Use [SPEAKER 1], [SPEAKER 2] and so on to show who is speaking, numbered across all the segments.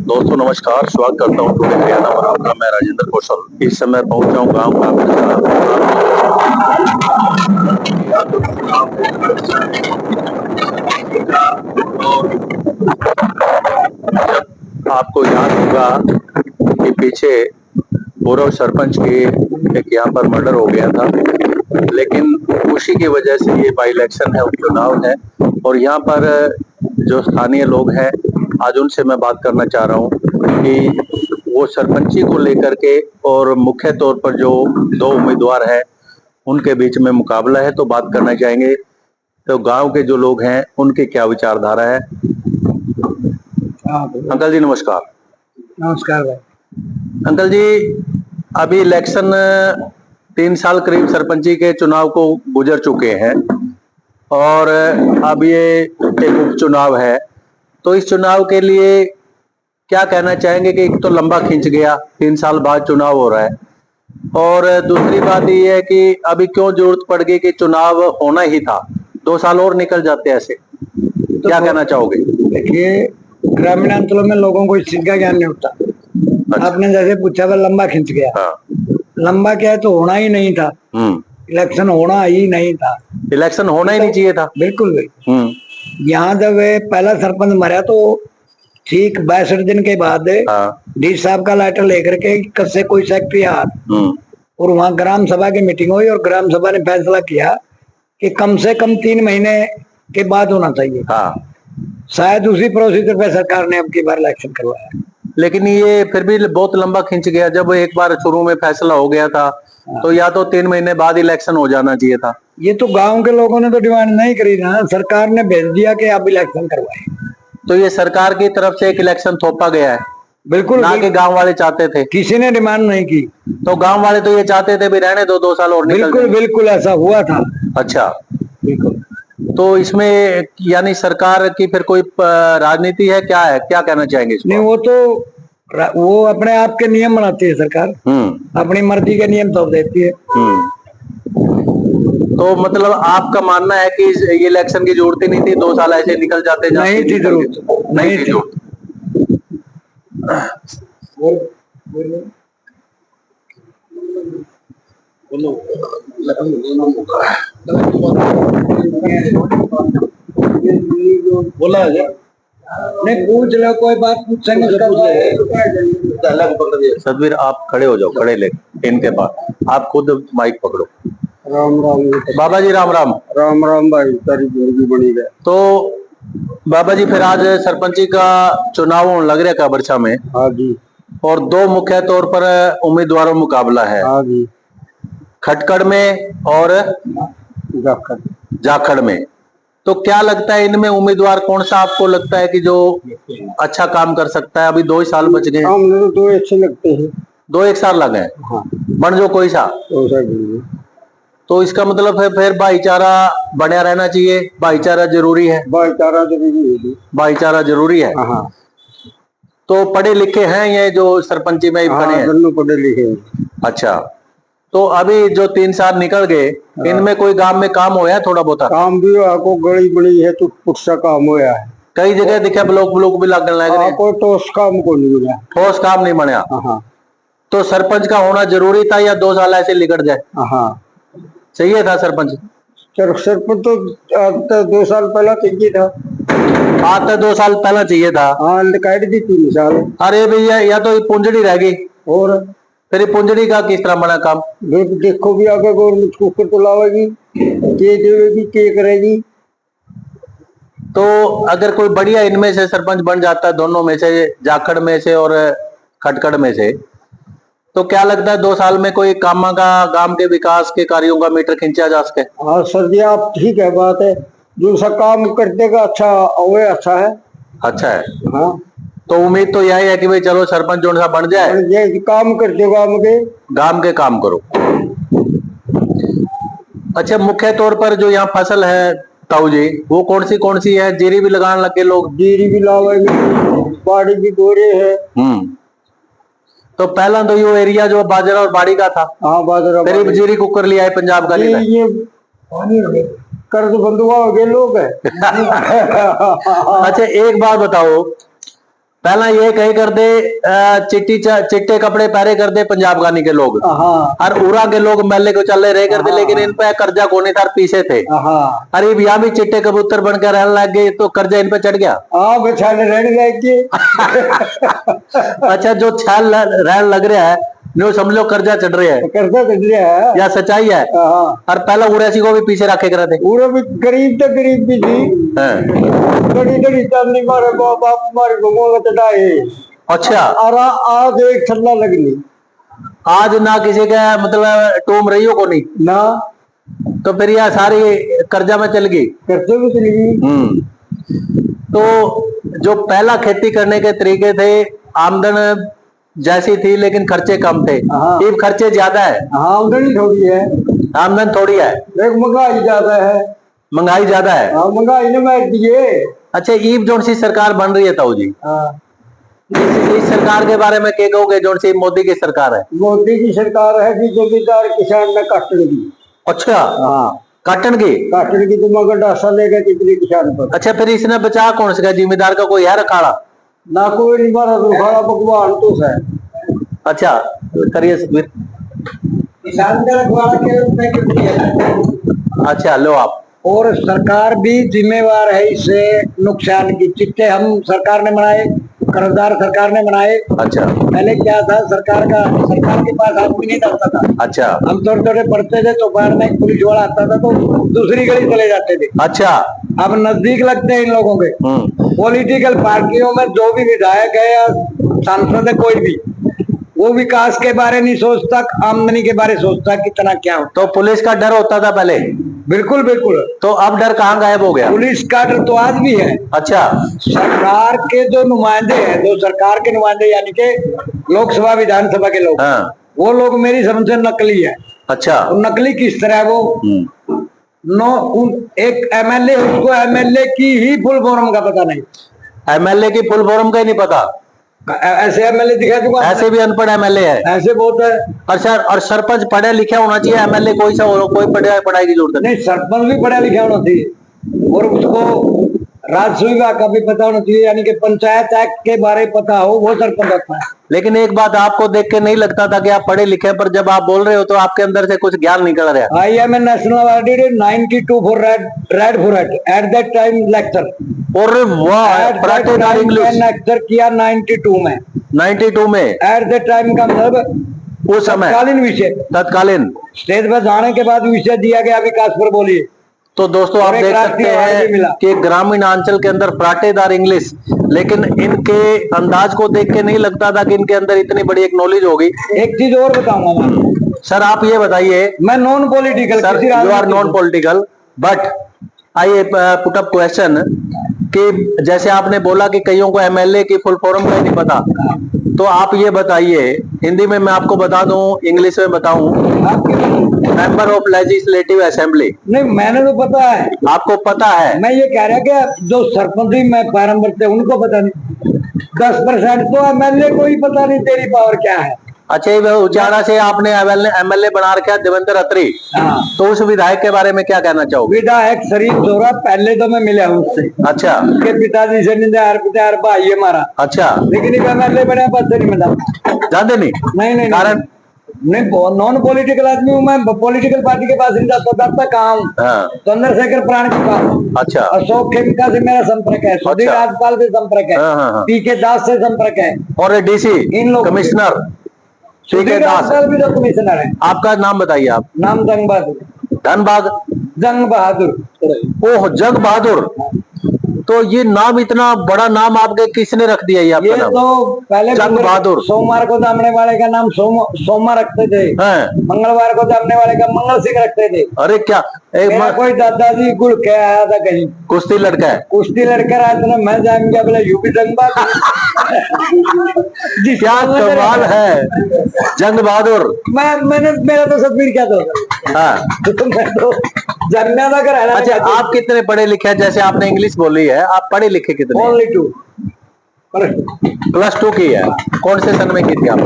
[SPEAKER 1] दोस्तों नमस्कार, स्वागत करता हूँ टुडे हरियाणा में। मैं राजेंद्र कौशल इस समय पहुंचा हूँ गांव का। आपको याद होगा कि पीछे पूर्व सरपंच की एक यहाँ पर मर्डर हो गया था, लेकिन उसी की वजह से ये बाई इलेक्शन है, उपचुनाव है। और यहाँ पर जो स्थानीय लोग हैं, आज उनसे मैं बात करना चाह रहा हूँ कि वो सरपंची को लेकर के और मुख्य तौर पर जो दो उम्मीदवार हैं उनके बीच में मुकाबला है, तो बात करना चाहेंगे। तो गांव के जो लोग हैं उनकी क्या विचारधारा है। अंकल जी नमस्कार।
[SPEAKER 2] नमस्कार भाई।
[SPEAKER 1] अंकल जी, अभी इलेक्शन 3 साल करीब सरपंची के चुनाव को गुजर चुके हैं और अब ये एक उपचुनाव है, तो इस चुनाव के लिए क्या कहना चाहेंगे कि एक तो लंबा खिंच गया, 3 साल बाद चुनाव हो रहा है, और दूसरी बात ये है कि अभी क्यों जरूरत पड़ गई कि चुनाव होना ही था, 2 साल और निकल जाते ऐसे, तो क्या कहना चाहोगे?
[SPEAKER 2] देखिए, ग्रामीण अंचलों में लोगों को इस चीज का ज्ञान नहीं होता। अच्छा। आपने जैसे पूछा वह लंबा खिंच गया। हाँ। लंबा क्या है, तो होना ही नहीं था। इलेक्शन होना ही नहीं था।
[SPEAKER 1] इलेक्शन होना ही नहीं चाहिए था।
[SPEAKER 2] बिल्कुल भाई। यहाँ जब पहला सरपंच मरा तो ठीक 62 दिन के बाद डी साहब का लेटर लेकर के कस्से कोई सेक्रेटरी और वहाँ ग्राम सभा की मीटिंग हुई और ग्राम सभा ने फैसला किया कि कम से कम 3 महीने के बाद होना चाहिए। शायद उसी प्रोसीजर पे सरकार ने अब की बार इलेक्शन करवाया,
[SPEAKER 1] लेकिन ये फिर भी बहुत लंबा खिंच गया। जब एक बार शुरू में फैसला हो गया था तो या तो 3 महीने बाद इलेक्शन हो जाना चाहिए था।
[SPEAKER 2] ये तो गांव के लोगों ने तो डिमांड नहीं करी ना, सरकार ने भेज दिया कि आप इलेक्शन करवाए।
[SPEAKER 1] तो ये सरकार की तरफ से एक इलेक्शन थोपा गया है।
[SPEAKER 2] बिल्कुल
[SPEAKER 1] ना कि गांव वाले चाहते थे।
[SPEAKER 2] किसी ने डिमांड नहीं की।
[SPEAKER 1] तो गांव वाले तो ये चाहते थे भी रहने दो, 2 साल और निकल।
[SPEAKER 2] बिल्कुल बिल्कुल ऐसा हुआ था।
[SPEAKER 1] अच्छा,
[SPEAKER 2] बिल्कुल।
[SPEAKER 1] तो इसमें यानी सरकार की फिर कोई राजनीति है, क्या है, क्या कहना चाहेंगे इसको?
[SPEAKER 2] नहीं, वो अपने आप के नियम बनाती है सरकार। अपनी मर्जी के नियम तो देती है।
[SPEAKER 1] तो मतलब आपका मानना है कि ये इलेक्शन की जरूरत ही नहीं थी, 2 साल ऐसे निकल जाते?
[SPEAKER 2] नहीं थी जरूरत, नहीं थी जरूरत। बोला है नहीं, पूछ लो, कोई बात पूछेंगे।
[SPEAKER 1] सतवीर आप खड़े हो जाओ, खड़े ले इनके पास, आप खुद माइक पकड़ो।
[SPEAKER 2] राम राम
[SPEAKER 1] बाबा जी, राम राम।
[SPEAKER 2] राम राम भाई, तारी जिंदगी बनी गए।
[SPEAKER 1] तो बाबा जी, फिर आज सरपंची का चुनाव होने लग रहा है काबरछा में।
[SPEAKER 2] हाँ जी।
[SPEAKER 1] और 2 मुख्य तौर पर उम्मीदवारों मुकाबला है।
[SPEAKER 2] हाँ जी।
[SPEAKER 1] खटकड़ में और जाखड़ में। तो क्या लगता है इनमें उम्मीदवार कौन सा आपको लगता है कि जो अच्छा काम कर सकता है? अभी 2 ही साल बच गए।
[SPEAKER 2] तो 2 अच्छे लगते हैं।
[SPEAKER 1] 2 एक साल लगे।
[SPEAKER 2] हाँ।
[SPEAKER 1] बन जो कोई सा। तो इसका मतलब है फिर भाईचारा बना रहना चाहिए। भाईचारा जरूरी है।
[SPEAKER 2] भाईचारा जरूरी है।
[SPEAKER 1] भाईचारा जरूरी है।
[SPEAKER 2] हाँ।
[SPEAKER 1] तो पढ़े लिखे हैं ये जो सरपंची में बने हैं?
[SPEAKER 2] पढ़े लिखे।
[SPEAKER 1] अच्छा, तो अभी जो 3 साल निकल गए, इनमें कोई गांव में काम होया? थोड़ा बहुत काम
[SPEAKER 2] भी आपको गली बड़ी है तो कुछ काम होया है।
[SPEAKER 1] कई जगह दिखा, ब्लॉक भी लगने लग रहे हैं।
[SPEAKER 2] कोई ठोस काम को नहीं मिला।
[SPEAKER 1] ठोस काम नहीं बना।
[SPEAKER 2] हाँ।
[SPEAKER 1] तो सरपंच का होना जरूरी था या 2 साल ऐसे निकट जाए?
[SPEAKER 2] हाँ,
[SPEAKER 1] चाहिए था सरपंच।
[SPEAKER 2] सरपंच तो 2 साल पहला चाहिए था।
[SPEAKER 1] आज तो 2 साल पहला चाहिए था।
[SPEAKER 2] हाँ, काट दी 3 साल।
[SPEAKER 1] अरे भैया, या तो पुंजड़ी रह गई।
[SPEAKER 2] और
[SPEAKER 1] फिर पुंजड़ी का किस तरह बना काम?
[SPEAKER 2] देखो भी आगे गवर्नमेंट को तो लावेगी, के देवेगी, के करेगी।
[SPEAKER 1] तो अगर कोई बढ़िया इनमें से सरपंच बन जाता है, दोनों में से, जाखड़ में से और खटकड़ में से, तो क्या लगता है 2 साल में कोई काम का, गांव के विकास के कार्यों का मीटर खींचा जा सके?
[SPEAKER 2] हाँ सर जी, आप ठीक है, बात है। जो सा काम कर देगा अच्छा वो अच्छा है।
[SPEAKER 1] अच्छा है।
[SPEAKER 2] हाँ,
[SPEAKER 1] तो उम्मीद तो यही है कि भाई चलो सरपंच जो सा बन जाए,
[SPEAKER 2] ये काम कर दो, गांव के
[SPEAKER 1] काम करो। अच्छा, मुख्य तौर पर जो यहाँ फसल है ताऊ जी, वो कौन सी है? जीरी भी लगाने लगे लोग।
[SPEAKER 2] जीरी भी लावेंगे, बाड़ी भी गोरे है।
[SPEAKER 1] तो पहला तो ये एरिया जो बाजरा और बाड़ी का था।
[SPEAKER 2] हाँ, बाजरा।
[SPEAKER 1] फिर जीरी कुकर लिया है पंजाब का।
[SPEAKER 2] ये कर्ज बंधुआ हो गए लोग है।
[SPEAKER 1] अच्छा, एक बात बताओ, पहला ये कही कर दे चिट्टे कपड़े पहरे कर दे पंजाब गानी के लोग, और उरा के लोग मेले को चले रहे कर दे, लेकिन इन पे कर्जा कोनी था, पीछे थे। अरे यहाँ भी चिट्टे कबूतर बनकर रहने लग गए तो कर्जा इन पे चढ़ गया। अच्छा, जो छाल रहने लग रहा है जो समझ लो कर्जा चढ़ रहा है, या सच्चाई है। और पहला उड़ेसी को भी पीछे रखे करे थे,
[SPEAKER 2] भी गरीब तो गरीब भी थी।
[SPEAKER 1] अच्छा,
[SPEAKER 2] और आज एक छल्ला लगनी,
[SPEAKER 1] आज ना किसी का मतलब टूम रही हो को नहीं
[SPEAKER 2] ना, तो
[SPEAKER 1] फिर यह सारी कर्जा में चल गई,
[SPEAKER 2] कर्जे में चली गई।
[SPEAKER 1] तो जो पहला खेती करने के तरीके थे, आमदन जैसी थी लेकिन खर्चे कम थे, अब खर्चे ज्यादा है।
[SPEAKER 2] आमदनी थोड़ी है,
[SPEAKER 1] आमदन थोड़ी है,
[SPEAKER 2] एक महंगाई ज्यादा है।
[SPEAKER 1] महंगाई ज्यादा है,
[SPEAKER 2] महंगाई ने मार दिए।
[SPEAKER 1] अच्छा, ईब जोन सी सरकार बन रही है ताऊ जी, इस सरकार के बारे में क्या कहोगे? जोन सी मोदी की सरकार है,
[SPEAKER 2] मोदी की सरकार है कि जमींदार किसान ने काटन की।
[SPEAKER 1] अच्छा, काटन की
[SPEAKER 2] तो मगर डासा लेगा कितने किसान पर।
[SPEAKER 1] अच्छा, फिर इसने बचा कौन सा? जिम्मेदार का कोई है रखाड़ा
[SPEAKER 2] ना, कोई नहीं मारा, रुखाड़ा भगवान तो है।
[SPEAKER 1] अच्छा, करिए
[SPEAKER 2] किसान का रखवाड़ा के। अच्छा,
[SPEAKER 1] लो आप।
[SPEAKER 2] और सरकार भी जिम्मेवार है इससे नुकसान की। चिट्टे हम सरकार ने बनाए, कर्जदार सरकार ने बनाए।
[SPEAKER 1] अच्छा,
[SPEAKER 2] पहले क्या था, सरकार के पास आदमी नहीं जाता था।
[SPEAKER 1] अच्छा,
[SPEAKER 2] हम थोड़े थोड़े पढ़ते थे तो बाहर में पुलिस वाला आता था तो दूसरी गली चले जाते थे।
[SPEAKER 1] अच्छा,
[SPEAKER 2] अब नजदीक लगते हैं इन लोगों के। पॉलिटिकल पार्टियों में जो भी विधायक है या सांसद है कोई भी, वो विकास के बारे नहीं सोचता, आमदनी के बारे सोचता कितना क्या हो।
[SPEAKER 1] तो पुलिस का डर होता था पहले?
[SPEAKER 2] बिल्कुल बिल्कुल।
[SPEAKER 1] तो अब डर कहाँ गायब हो गया?
[SPEAKER 2] पुलिस का डर तो आज भी है।
[SPEAKER 1] अच्छा,
[SPEAKER 2] सरकार के जो नुमाइंदे हैं, जो सरकार के नुमाइंदे यानी के लोकसभा विधानसभा के लोग, वो लोग मेरी समझ से नकली है।
[SPEAKER 1] अच्छा,
[SPEAKER 2] तो नकली किस तरह? वो एक एमएलए, उसको एमएलए की ही फुल फॉर्म का पता नहीं,
[SPEAKER 1] एमएलए की फुल फॉर्म का ही नहीं पता।
[SPEAKER 2] ऐसे एमएलए दिखा दूंगा,
[SPEAKER 1] ऐसे भी अनपढ़ एमएलए है,
[SPEAKER 2] ऐसे बहुत है।
[SPEAKER 1] और सरपंच पढ़ा लिखा होना चाहिए, एमएलए कोई सा कोई पढ़ाई की जरूरत
[SPEAKER 2] नहीं, सरपंच भी पढ़ा लिखा होना चाहिए और उसको राजस्व विभाग का भी पता होना चाहिए, यानी कि पंचायत एक्ट के बारे में पता हो, वो सरपंच होता है।
[SPEAKER 1] लेकिन एक बात आपको देख के नहीं लगता था कि आप पढ़े लिखे, पर जब आप बोल रहे हो तो आपके अंदर से कुछ ज्ञान निकल रहा है।
[SPEAKER 2] I am a national awarded 92 for red for it at that time lecture।
[SPEAKER 1] और वाह, इंग्लिश
[SPEAKER 2] लेक्चर किया 92 में।
[SPEAKER 1] 92 में
[SPEAKER 2] एट द टाइम का मतलब
[SPEAKER 1] उस समय
[SPEAKER 2] तत्कालीन विषय,
[SPEAKER 1] तत्कालीन
[SPEAKER 2] स्टेज पर जाने के बाद विषय दिया गया विकास पर बोलिए।
[SPEAKER 1] तो दोस्तों आप देख सकते हैं कि ग्रामीण अंचल के अंदर फराटेदार इंग्लिश, लेकिन इनके अंदाज को देख के नहीं लगता था कि इनके अंदर इतनी बड़ी एक नॉलेज होगी।
[SPEAKER 2] एक चीज और बताऊंगा मैं,
[SPEAKER 1] सर आप ये बताइए,
[SPEAKER 2] मैं non political,
[SPEAKER 1] you are non political, but I put up question कि जैसे आपने बोला कि कईयों को एमएलए की फुल फॉर्म का ही नहीं पता, तो आप ये बताइए, हिंदी में मैं आपको बता दूं, इंग्लिश में बताऊं, मेंबर ऑफ लेजिस्लेटिव असेंबली।
[SPEAKER 2] नहीं, मैंने तो पता है। आपको
[SPEAKER 1] पता है?
[SPEAKER 2] मैं ये कह रहा कि जो सरपंच में फार्म भरते उनको पता नहीं, 10% तो एमएलए को ही पता नहीं तेरी पावर क्या है।
[SPEAKER 1] अच्छा, उचाड़ा से आपने एमएलए बना रखा देवेंद्र अत्री, तो उस विधायक के बारे में क्या कहना चाहोगे?
[SPEAKER 2] विधायक शरीफ जोरा, पहले तो मैं मिला हूँ उससे। अच्छा, उसके पिताजी से पिता भाई है हमारा। अच्छा, लेकिन एमएलए बने बस नहीं मिला,
[SPEAKER 1] जानते
[SPEAKER 2] नहीं कारण नहीं, नॉन पॉलिटिकल आदमी हूँ मैं, पॉलिटिकल पार्टी के पास नहीं जाता कहाँ हूँ, चंद्रशेखर प्राण के पास। अच्छा, अशोक खेमका से मेरा संपर्क है, सुधीर राजपाल से संपर्क है, पीके दास से संपर्क है,
[SPEAKER 1] और डीसी
[SPEAKER 2] इन लोग
[SPEAKER 1] कमिश्नर
[SPEAKER 2] सुधीर राजपाल भी तो कमिश्नर है।
[SPEAKER 1] आपका नाम बताइए आप।
[SPEAKER 2] नाम जंग बहादुर। जंग बहादुर।
[SPEAKER 1] ओह, जंग बहादुर, तो ये नाम, इतना बड़ा नाम आपके किसने रख दिया? ये
[SPEAKER 2] नाम? तो पहले
[SPEAKER 1] जंग बहादुर,
[SPEAKER 2] सोमवार को दामने वाले का नाम सोमा रखते थे, मंगलवार को दामने वाले का मंगल सिंह रखते थे।
[SPEAKER 1] अरे क्या,
[SPEAKER 2] कोई दादाजी गुड़ के आया था कहीं,
[SPEAKER 1] कुश्ती लड़का है,
[SPEAKER 2] कुश्ती लड़का रहा था, मैं जाएंगे बोले यूपी जंग बहादुर।
[SPEAKER 1] क्या कमाल है, जंग बहादुर।
[SPEAKER 2] मैंने मेरा तो सतबीर क्या था। तो मैं तो जमनानगर।
[SPEAKER 1] अच्छा, आप कितने पढ़े लिखे हैं? जैसे आपने इंग्लिश बोली है, आप पढ़े लिखे कितने?
[SPEAKER 2] ओनली 2,
[SPEAKER 1] +2 की है। कौन से सन में की थी आप?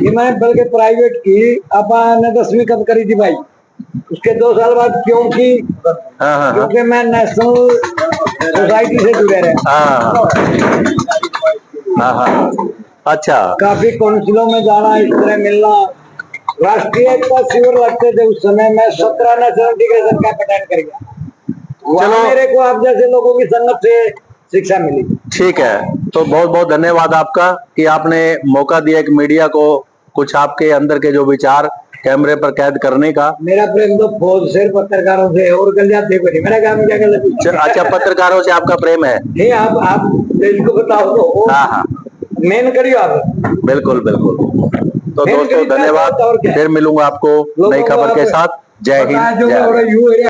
[SPEAKER 2] ये मैंने बल्कि प्राइवेट की, आपने 10वीं कब करी थी भाई? उसके 2 साल बाद क्यों की? क्योंकि मैं नेशनल सोसाइटी से जुड़े रहे।
[SPEAKER 1] हाँ हाँ, अच्छा।
[SPEAKER 2] काफी काउंसिलों में जाना, इस तरह मिलना। राष्ट्रीय एकता शिविर लगते थे उस समय। मैं 17 नेशनल इंटीग्रेशन कैंप अटेंड कर गया। वहाँ मेरे को आप जैसे लोगों की संगत से शिक्षा मिली। ठीक है,
[SPEAKER 1] तो बहुत बहुत धन्यवाद आपका कि आपने मौका दिया एक मीडिया को कुछ आपके अंदर के जो विचार कैमरे पर कैद करने का।
[SPEAKER 2] मेरा प्रेम तो फौज से, पत्रकारों से और गलियाते को नहीं। मेरा काम क्या गलत।
[SPEAKER 1] अच्छा, पत्रकारों से आपका प्रेम है?
[SPEAKER 2] नहीं, आप देश को बताओ तो। हाँ हाँ, मेन करियो आप। बिल्कुल बिल्कुल।
[SPEAKER 1] तो दोस्तों धन्यवाद, फिर मिलूंगा आपको नई खबर के साथ। जय हिंद, जय भारत।